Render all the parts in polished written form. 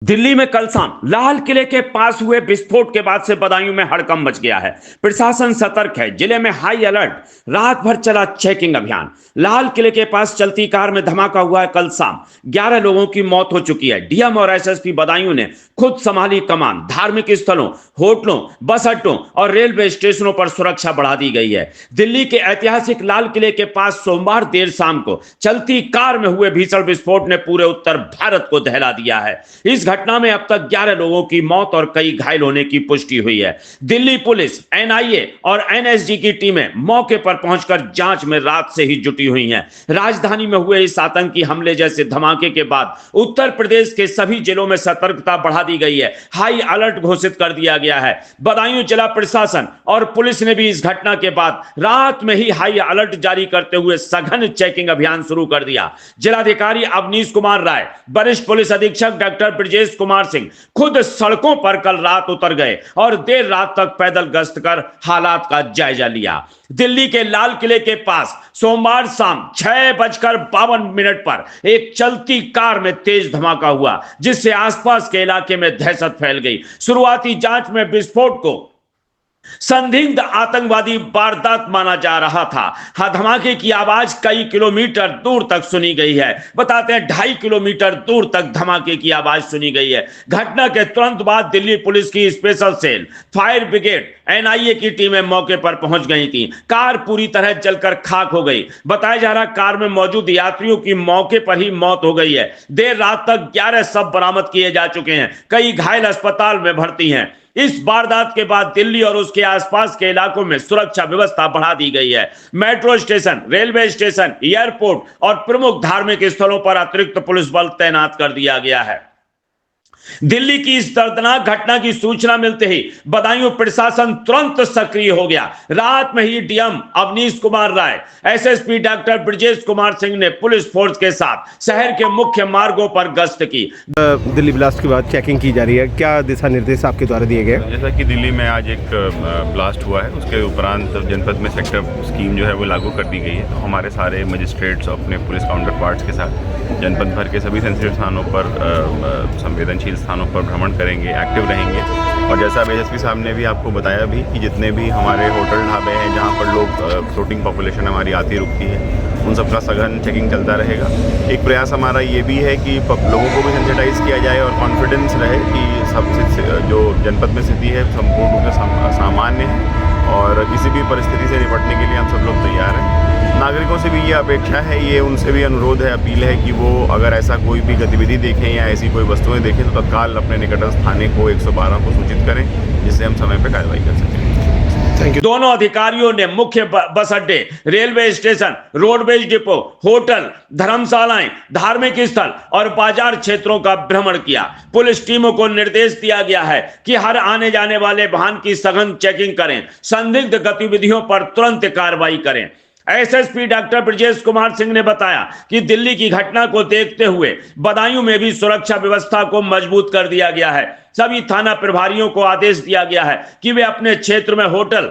दिल्ली में कल शाम लाल किले के पास हुए विस्फोट के बाद से बदायूं में हड़कंप मच गया है। प्रशासन सतर्क है, जिले में हाई अलर्ट, रात भर चला चेकिंग अभियान। लाल किले के पास चलती कार में धमाका हुआ है। कल शाम 11 लोगों की मौत हो चुकी है। डीएम और एसएसपी बदायूं ने खुद संभाली कमान। धार्मिक स्थलों, होटलों, बस अड्डों और रेलवे स्टेशनों पर सुरक्षा बढ़ा दी गई है। दिल्ली के ऐतिहासिक लाल किले के पास सोमवार देर शाम को चलती कार में हुए भीषण विस्फोट ने पूरे उत्तर भारत को दहला दिया है। इस घटना में अब तक 11 लोगों की मौत और कई घायल होने की पुष्टि हुई है। दिल्ली पुलिस, एनआईए और एनएसजी की टीमें मौके पर पहुंचकर जांच में रात से ही जुटी हुई हैं। राजधानी में हुए इस आतंकी हमले जैसे धमाके के बाद उत्तर प्रदेश के सभी जिलों में सतर्कता बढ़ा दी गई है। हाई अलर्ट घोषित कर दिया गया है। बदायूं जिला प्रशासन और पुलिस ने भी इस घटना के बाद रात में ही हाई अलर्ट जारी करते हुए सघन चेकिंग अभियान शुरू कर दिया। जिलाधिकारी अवनीश कुमार राय, वरिष्ठ पुलिस अधीक्षक डॉक्टर ब्रजेश कुमार सिंह खुद सड़कों पर कल रात उतर गए और देर रात तक पैदल गश्त कर हालात का जायजा लिया। दिल्ली के लाल किले के पास सोमवार शाम 6:52 पर एक चलती कार में तेज धमाका हुआ, जिससे आसपास के इलाके में दहशत फैल गई। शुरुआती जांच में विस्फोट को संदिग्ध आतंकवादी वारदात माना जा रहा था। धमाके की आवाज कई किलोमीटर दूर तक सुनी गई है। बताते हैं 2.5 किलोमीटर दूर तक धमाके की आवाज सुनी गई है। घटना के तुरंत बाद दिल्ली पुलिस की special cell, fire brigade, NIA की टीमें मौके पर पहुंच गई थी। कार पूरी तरह जलकर खाक हो गई। बताया जा रहा कार में मौजूद यात्रियों की मौके पर ही मौत हो गई है। देर रात तक 11 शव बरामद किए जा चुके हैं। कई घायल अस्पताल में भर्ती हैं। इस वारदात के बाद दिल्ली और उसके आसपास के इलाकों में सुरक्षा व्यवस्था बढ़ा दी गई है। Metro station, railway station, airport और प्रमुख धार्मिक स्थलों पर अतिरिक्त पुलिस बल तैनात कर दिया गया है। दिल्ली की इस दर्दनाक घटना की सूचना मिलते ही बदायूं प्रशासन तुरंत सक्रिय हो गया। रात में ही DM Awanish Kumar Rai, SSP doctor Brajesh Kumar Singh ने पुलिस फोर्स के साथ शहर के मुख्य मार्गों पर गश्त की। दिल्ली ब्लास्ट के बाद चेकिंग की जा रही है, क्या दिशा निर्देश आपके द्वारा दिए गए? जैसा कि दिल्ली में आज एक ब्लास्ट हुआ है, उसके उपरांत जनपद में सेक्टर स्कीम जो है वो लागू कर दी गई है। तो हमारे सारे मजिस्ट्रेट्स अपने पुलिस काउंटर पार्ट्स के साथ जनपद भर के सभी सेंसिटिव स्थानों पर, संवेदनशील स्थानों पर भ्रमण करेंगे, एक्टिव रहेंगे। और जैसा एसएसपी साहब ने भी आपको बताया भी कि जितने भी हमारे होटल ढाबे हैं जहाँ पर लोग फ्लोटिंग पॉपुलेशन हमारी आती रुकती है, उन सबका सघन चेकिंग चलता रहेगा। एक प्रयास हमारा ये भी है कि लोगों को भी सेंसिटाइज किया जाए और कॉन्फिडेंस रहे कि सब जो जनपद में स्थिति है संपूर्ण रूप से सामान्य है और किसी भी परिस्थिति से निपटने के लिए हम सब लोग तैयार हैं। नागरिकों से भी ये अपेक्षा है, ये उनसे भी अनुरोध है, अपील है कि वो अगर ऐसा कोई भी गतिविधि देखें या ऐसी कोई वस्तुएं देखें तो तत्काल अपने निकटस्थ थाने को 112 को सूचित करें, जिससे हम समय पर कार्रवाई कर सकें। दोनों अधिकारियों ने मुख्य बस अड्डे, railway station, roadways depot, hotel, धर्मशालाएं, धार्मिक स्थल और बाजार क्षेत्रों का भ्रमण किया। पुलिस टीमों को निर्देश दिया गया है कि हर आने जाने वाले वाहन की सघन चेकिंग करें, संदिग्ध गतिविधियों पर तुरंत कार्रवाई करें। एसएसपी डॉक्टर ब्रजेश कुमार सिंह ने बताया कि दिल्ली की घटना को देखते हुए बदायूं में भी सुरक्षा व्यवस्था को मजबूत कर दिया गया है। सभी थाना प्रभारियों को आदेश दिया गया है कि वे अपने क्षेत्र में होटल,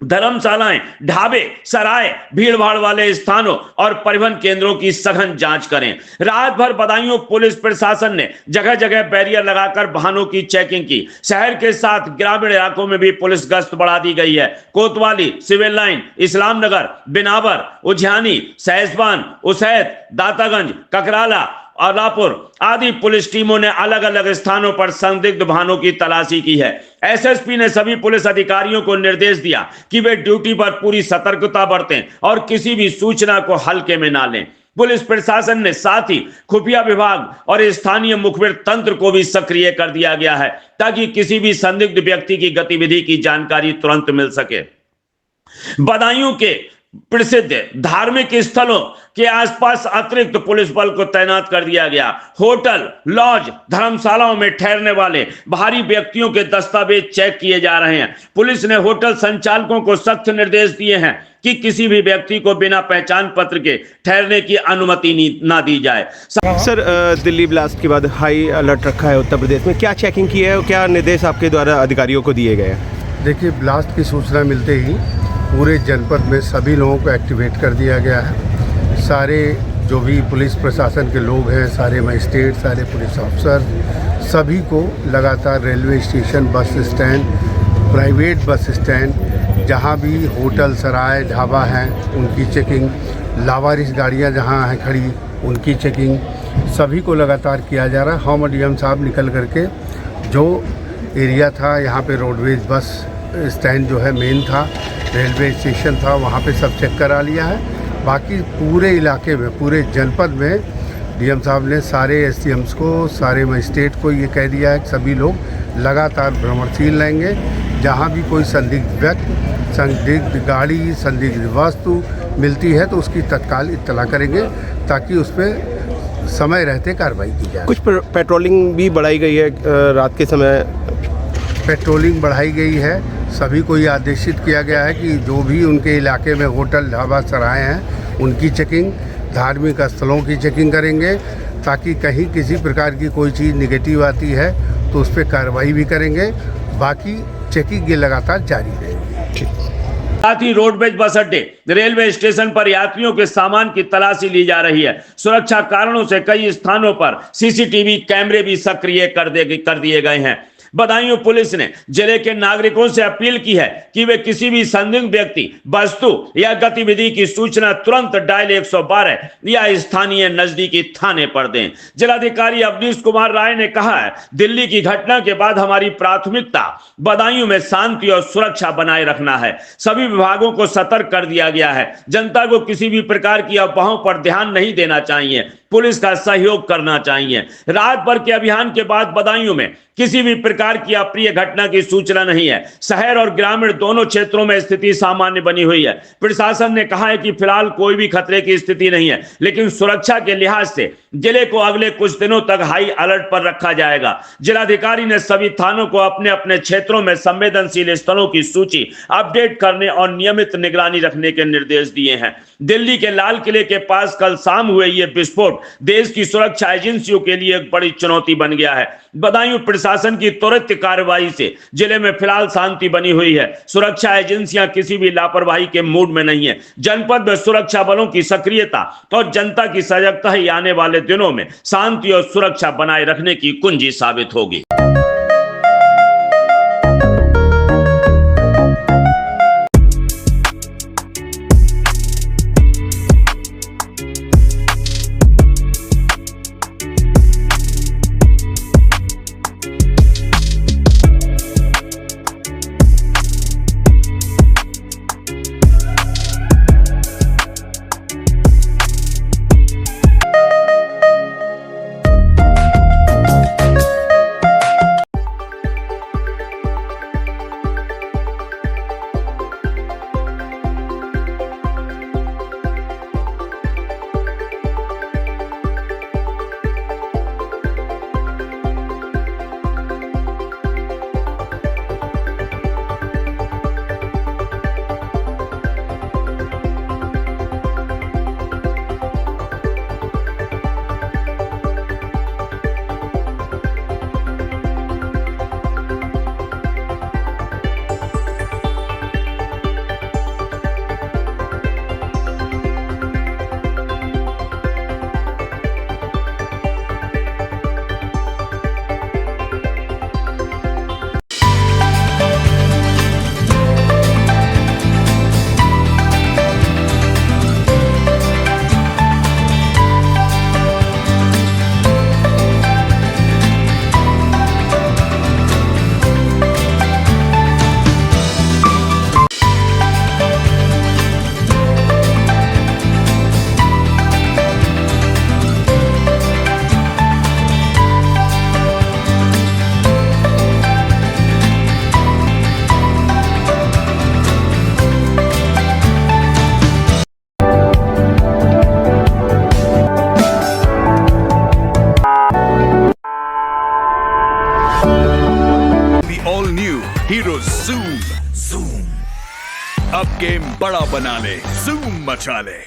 धर्मशालाएं, ढाबे, सराय, भीड़भाड़ वाले स्थानों और परिवहन केंद्रों की सघन जांच करें। रात भर बदायूं पुलिस प्रशासन ने जगह जगह बैरियर लगाकर वाहनों की चेकिंग की। शहर के साथ ग्रामीण इलाकों में भी पुलिस गश्त बढ़ा दी गई है। कोतवाली, सिविल लाइन, इस्लाम नगर, बिनावर, उझानी, सहसवान, उसैद, दातागंज, ककराला, आलापुर आदि पुलिस टीमों ने अलग अलग स्थानों पर संदिग्ध वाहनों की तलाशी की है। एसएसपी ने सभी पुलिस अधिकारियों को निर्देश दिया कि वे ड्यूटी पर पूरी सतर्कता बरतें और किसी भी सूचना को हल्के में ना लें। पुलिस प्रशासन ने साथ ही खुफिया विभाग और स्थानीय मुखबिर तंत्र को भी सक्रिय कर दिया गया है, ताकि किसी भी संदिग्ध व्यक्ति की गतिविधि की जानकारी तुरंत मिल सके। बदायूं के प्रसिद्ध धार्मिक स्थलों के आसपास अतिरिक्त पुलिस बल को तैनात कर दिया गया। होटल, लॉज, धर्मशालाओं में ठहरने वाले बाहरी व्यक्तियों के दस्तावेज चेक किए जा रहे हैं। पुलिस ने होटल संचालकों को सख्त निर्देश दिए हैं कि किसी भी व्यक्ति को बिना पहचान पत्र के ठहरने की अनुमति ना दी जाए। सर, दिल्ली ब्लास्ट के बाद हाई अलर्ट रखा है उत्तर प्रदेश में, क्या चेकिंग की है और क्या निर्देश आपके द्वारा अधिकारियों को दिए गए हैं? देखिए, ब्लास्ट की सूचना मिलते ही पूरे जनपद में सभी लोगों को एक्टिवेट कर दिया गया है। सारे जो भी पुलिस प्रशासन के लोग हैं, सारे मजिस्ट्रेट, सारे पुलिस ऑफिसर, सभी को लगातार railway station, bus stand, private bus stand, जहाँ भी होटल, सराय, ढाबा हैं उनकी चेकिंग, लावारिस गाड़ियाँ जहाँ हैं खड़ी उनकी चेकिंग, सभी को लगातार किया जा रहा है। हम डीएम साहब निकल करके जो एरिया था यहाँ पे रोडवेज बस स्टैंड जो है मेन था, रेलवे स्टेशन था, वहाँ पे सब चेक करा लिया है। बाकी पूरे इलाके में, पूरे जनपद में डीएम साहब ने सारे एसडीएम्स को, सारे मजिस्ट्रेट को ये कह दिया है कि सभी लोग लगातार भ्रमणशील रहेंगे। जहाँ भी कोई संदिग्ध व्यक्ति, संदिग्ध गाड़ी, संदिग्ध वस्तु मिलती है तो उसकी तत्काल इत्तला करेंगे ताकि उस पर समय रहते कार्रवाई की जाए। कुछ पेट्रोलिंग भी बढ़ाई गई है रात के समय। पेट्रोलिंग बढ़ाई गई है। सभी को ये आदेशित किया गया है कि जो भी उनके इलाके में होटल, ढाबा, सराय हैं उनकी चेकिंग, धार्मिक स्थलों की चेकिंग करेंगे ताकि कहीं किसी प्रकार की कोई चीज़ निगेटिव आती है तो उस पर कार्रवाई भी करेंगे। बाकी चेकिंग ये लगातार जारी रहेगी। साथ ही रोडवेज बस अड्डे, रेलवे स्टेशन पर यात्रियों के सामान की तलाशी ली जा रही है। सुरक्षा कारणों से कई स्थानों पर सीसीटीवी कैमरे भी सक्रिय कर दिए गए हैं। बदायूं पुलिस ने जिले के नागरिकों से अपील की है कि वे किसी भी संदिग्ध व्यक्ति, वस्तु या गतिविधि की सूचना तुरंत डायल 112 या स्थानीय नजदीकी थाने पर दें। जिलाधिकारी अवनीश कुमार राय ने कहा है, दिल्ली की घटना के बाद हमारी प्राथमिकता बदायूं में शांति और सुरक्षा बनाए रखना है। सभी विभागों को सतर्क कर दिया गया है। जनता को किसी भी प्रकार की अफवाहों पर ध्यान नहीं देना चाहिए, पुलिस का सहयोग करना चाहिए। रात भर के अभियान के बाद बदायूं में किसी भी प्रकार की अप्रिय घटना की सूचना नहीं है। शहर और ग्रामीण दोनों क्षेत्रों में स्थिति सामान्य बनी हुई है। प्रशासन ने कहा है कि फिलहाल कोई भी खतरे की स्थिति नहीं है, लेकिन सुरक्षा के लिहाज से जिले को अगले कुछ दिनों तक हाई अलर्ट पर रखा जाएगा। जिलाधिकारी ने सभी थानों को अपने अपने क्षेत्रों में संवेदनशील स्थलों की सूची अपडेट करने और नियमित निगरानी रखने के निर्देश दिए हैं। दिल्ली के लाल किले के पास कल शाम हुए ये विस्फोट देश की सुरक्षा एजेंसियों के लिए एक बड़ी चुनौती बन गया है। बदायूं प्रशासन की त्वरित कार्रवाई से जिले में फिलहाल शांति बनी हुई है। सुरक्षा एजेंसियां किसी भी लापरवाही के मूड में नहीं है। जनपद में सुरक्षा बलों की सक्रियता और जनता की सजगता ही आने वाले दिनों में शांति और सुरक्षा बनाए रखने की कुंजी साबित होगी। हीरो ज़ूम अब गेम बड़ा बना ले, ज़ूम मचा ले।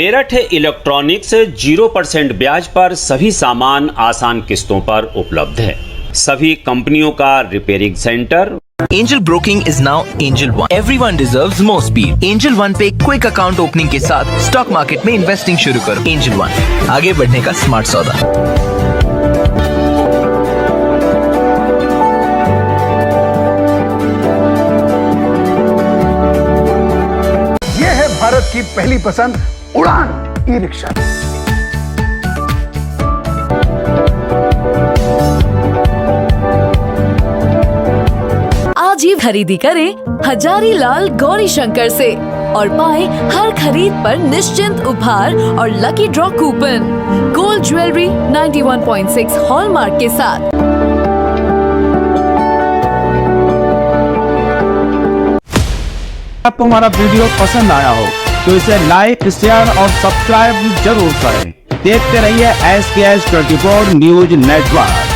मेरठ इलेक्ट्रॉनिक्स 0% ब्याज पर सभी सामान आसान किस्तों पर उपलब्ध है। सभी कंपनियों का repairing centre. Angel Broking is now Angel One. Everyone deserves more speed. Angel One पे क्विक अकाउंट ओपनिंग के साथ स्टॉक मार्केट में इन्वेस्टिंग शुरू करो। Angel One, आगे बढ़ने का स्मार्ट सौदा। ये है भारत की पहली पसंद उड़ान ई रिक्शा। आज ही खरीदी करें हजारीलाल गौरी शंकर से और पाएं हर खरीद पर निश्चिंत उपहार और lucky draw coupon. Gold jewellery 91.6 hallmark के साथ। आपको हमारा वीडियो पसंद आया हो तो इसे लाइक, शेयर और सब्सक्राइब जरूर करें। देखते रहिए SKS 24 न्यूज नेटवर्क।